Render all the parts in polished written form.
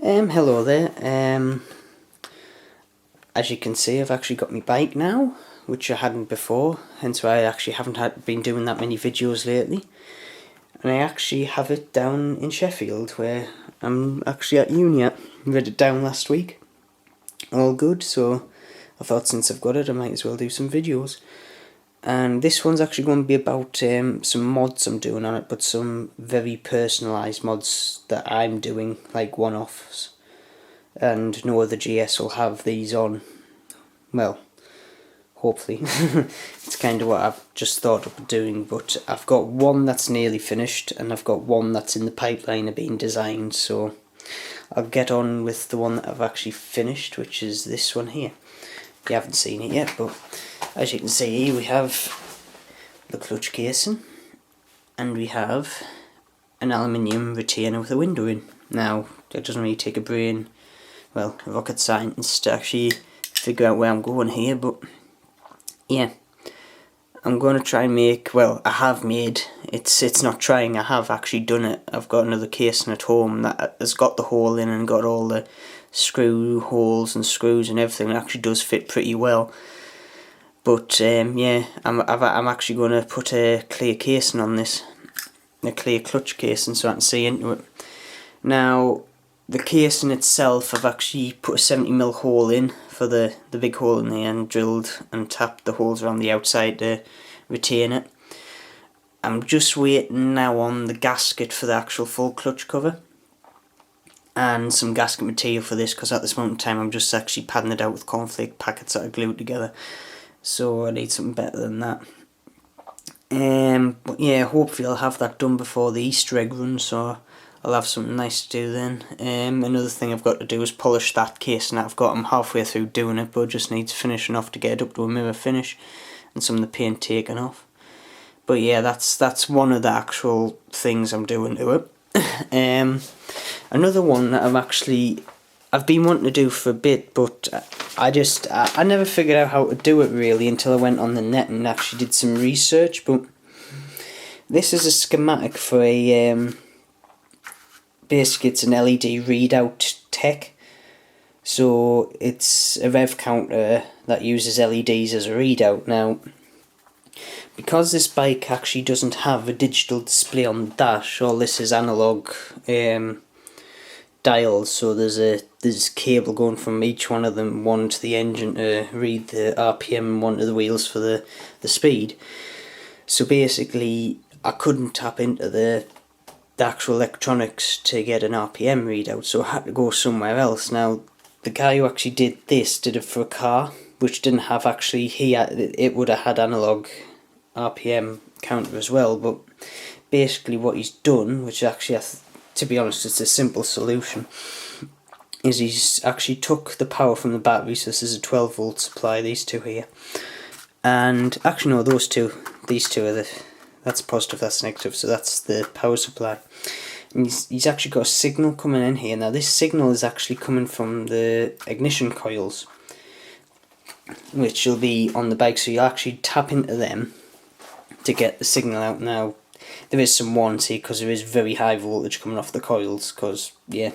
Hello there. As you can see, I've actually got my bike now, which I hadn't before, hence why I actually haven't been doing that many videos lately. And I actually have it down in Sheffield, where I'm actually at uni at. I read it down last week. All good, so I thought since I've got it, I might as well do some videos. And this one's actually going to be about some mods I'm doing on it, but some very personalised mods that I'm doing, like one-offs. And no other GS will have these on. Well, hopefully. It's kind of what I've just thought of doing, but I've got one that's nearly finished, and I've got one that's in the pipeline of being designed, so I'll get on with the one that I've actually finished, which is this one here. You haven't seen it yet, but as you can see, we have the clutch casing, and we have an aluminium retainer with a window in. Now, it doesn't really take a rocket scientist to actually figure out where I'm going here, but yeah, I'm going to try and make, well, I have made, it's not trying, I have actually done it. I've got another casing at home that has got the hole in and got all the screw holes and screws and everything. It actually does fit pretty well. But yeah, I'm actually going to put a clear casing on this, a clear clutch casing, so I can see into it. Now, the casing itself, I've actually put a 70mm hole in for the big hole in there, and drilled and tapped the holes around the outside to retain it. I'm just waiting now on the gasket for the actual full clutch cover, and some gasket material for this, because at this moment in time I'm just actually padding it out with cornflake packets that are glued together. So I need something better than that. But yeah, hopefully I'll have that done before the Easter egg run, so I'll have something nice to do then. Another thing I've got to do is polish that casing that I've got. I'm halfway through doing it, but just needs finishing off to get it up to a mirror finish and some of the paint taken off. But yeah, that's one of the actual things I'm doing to it. Another one that I've been wanting to do for a bit, but I never figured out how to do it really until I went on the net and actually did some research. But this is a schematic for a basically it's an LED readout tech. So it's a rev counter that uses LEDs as a readout. Now, because this bike actually doesn't have a digital display on the dash, all this is analog dials, so there's a cable going from each one of them, one to the engine to read the RPM and one to the wheels for the speed. So basically I couldn't tap into the actual electronics to get an RPM readout, so I had to go somewhere else. Now, the guy who actually did this did it for a car which didn't have actually, it would have had analog RPM counter as well, but basically what he's done, which actually to be honest it's a simple solution, is he's actually took the power from the battery. So this is a 12 volt supply, these two here, and actually no, these two are that's positive, that's negative, so that's the power supply. And he's actually got a signal coming in here. Now this signal is actually coming from the ignition coils, which will be on the bike, so you'll actually tap into them to get the signal out. Now, there is some warranty because there is very high voltage coming off the coils, because yeah,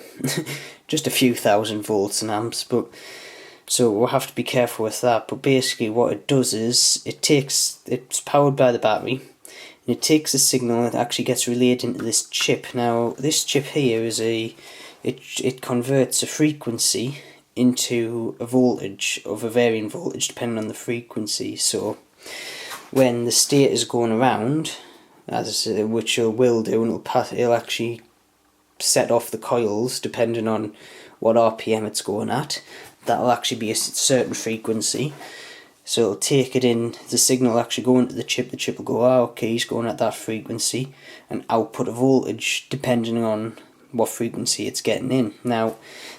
just a few thousand volts and amps, but so we'll have to be careful with that. But basically what it does is it's powered by the battery, and it takes the signal and it actually gets relayed into this chip. Now this chip here is it converts a frequency into a voltage of a varying voltage depending on the frequency. So when the state is going around, which it will do, and it'll actually set off the coils depending on what RPM it's going at. That'll actually be a certain frequency, so it'll take it in, the signal will actually go into the chip will go, okay, he's going at that frequency, and output a voltage depending on what frequency it's getting in. Now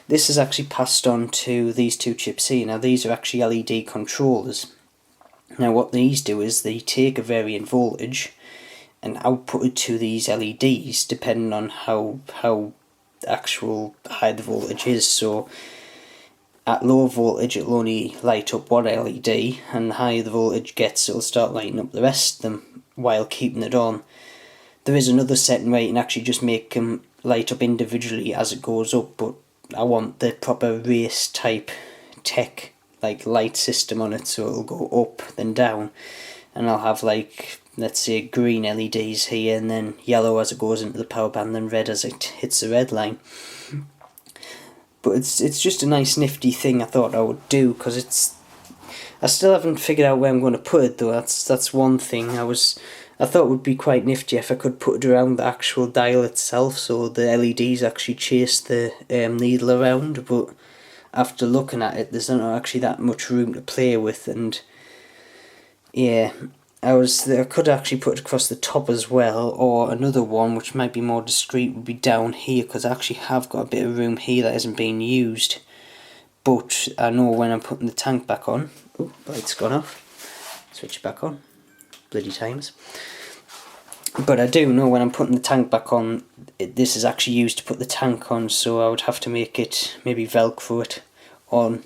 this is actually passed on to these two chips here. Now these are actually LED controllers. Now what these do is they take a varying voltage and output it to these LEDs depending on how actual high the voltage is. So at low voltage it'll only light up one LED, and the higher the voltage gets it'll start lighting up the rest of them while keeping it on. There is another setting where you can actually just make them light up individually as it goes up, but I want the proper race type tech, like light system on it, so it'll go up then down, and I'll have like, let's say, green LEDs here, and then yellow as it goes into the power band, then red as it hits the red line. But it's just a nice nifty thing I thought I would do, because I still haven't figured out where I'm going to put it though. That's one thing I thought it would be quite nifty if I could put it around the actual dial itself, so the LEDs actually chase the needle around. But after looking at it, there's not actually that much room to play with, and yeah, I could actually put it across the top as well, or another one which might be more discreet would be down here, because I actually have got a bit of room here that isn't being used. But I know when I'm putting the tank back on, oh, light's gone off, switch it back on, bloody times. But I do know when I'm putting the tank back on, this is actually used to put the tank on, so I would have to make it, maybe velcro it on.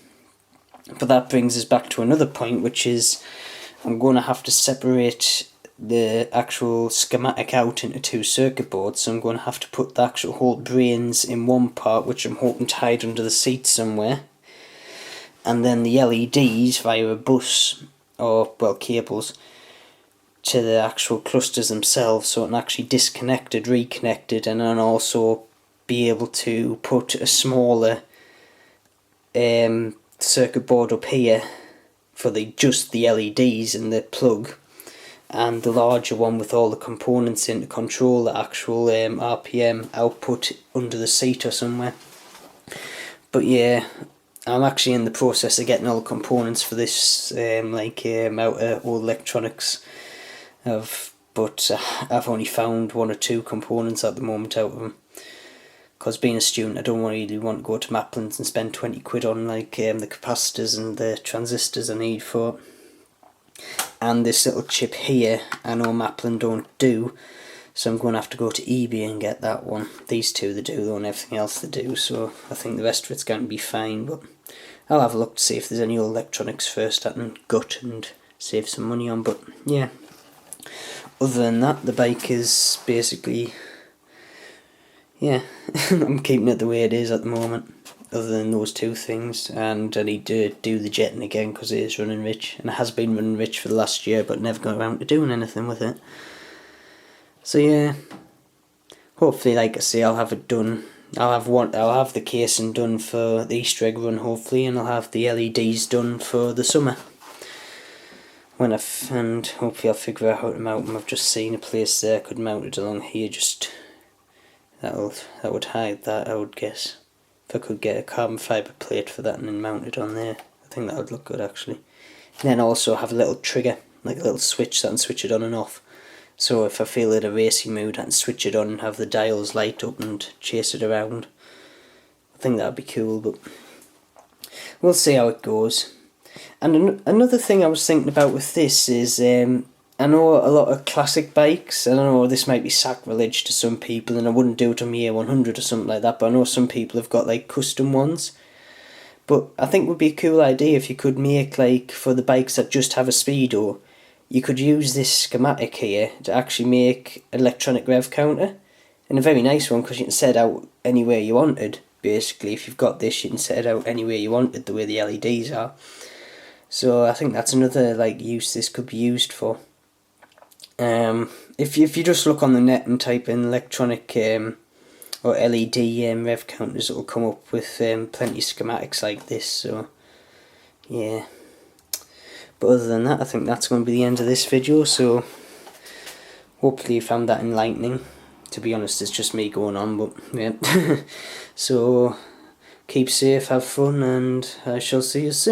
But that brings us back to another point, which is I'm going to have to separate the actual schematic out into 2 circuit boards, so I'm going to have to put the actual whole brains in one part, which I'm hoping to hide under the seat somewhere, and then the LEDs via a bus, or well, cables, to the actual clusters themselves, so it can actually disconnected, reconnected, and then also be able to put a smaller circuit board up here for just the LEDs and the plug, and the larger one with all the components in to control the actual RPM output under the seat or somewhere. But yeah, I'm actually in the process of getting all the components for this, out of all electronics. But I've only found 1 or 2 components at the moment out of them. Because being a student, I don't really want to go to Maplin's and spend 20 quid on the capacitors and the transistors I need for it. And this little chip here, I know Maplin don't do, so I'm going to have to go to eBay and get that one. These two they do though, and everything else they do, so I think the rest of it's going to be fine. But I'll have a look to see if there's any old electronics first I can gut and save some money on. But yeah, other than that, the bike is basically, yeah, I'm keeping it the way it is at the moment, other than those 2 things. And I need to do the jetting again, because it is running rich, and it has been running rich for the last year, but never got around to doing anything with it. So yeah, hopefully, like I say, I'll have it done. I'll have the casing done for the Easter egg run, hopefully, and I'll have the LEDs done for the summer. And hopefully I'll figure out how to mount them. I've just seen a place there I could mount it along here, just that would hide that, I would guess. If I could get a carbon fibre plate for that and then mount it on there, I think that would look good actually. And then also have a little trigger, like a little switch that can switch it on and off. So if I feel in a racy mood, I can switch it on and have the dials light up and chase it around. I think that would be cool, but we'll see how it goes. And another thing I was thinking about with this is, I know a lot of classic bikes, I don't know, this might be sacrilege to some people, and I wouldn't do it on my A100 or something like that, but I know some people have got like custom ones. But I think it would be a cool idea if you could make, like, for the bikes that just have a speedo, you could use this schematic here to actually make an electronic rev counter. And a very nice one, because you can set it out anywhere you wanted, basically. If you've got this, you can set it out anywhere you wanted, the way the LEDs are. So I think that's another use this could be used for. If you just look on the net and type in electronic or LED rev counters, it'll come up with plenty of schematics like this. So yeah. But other than that, I think that's going to be the end of this video. So hopefully you found that enlightening. To be honest, it's just me going on, but yeah. So keep safe, have fun, and I shall see you soon.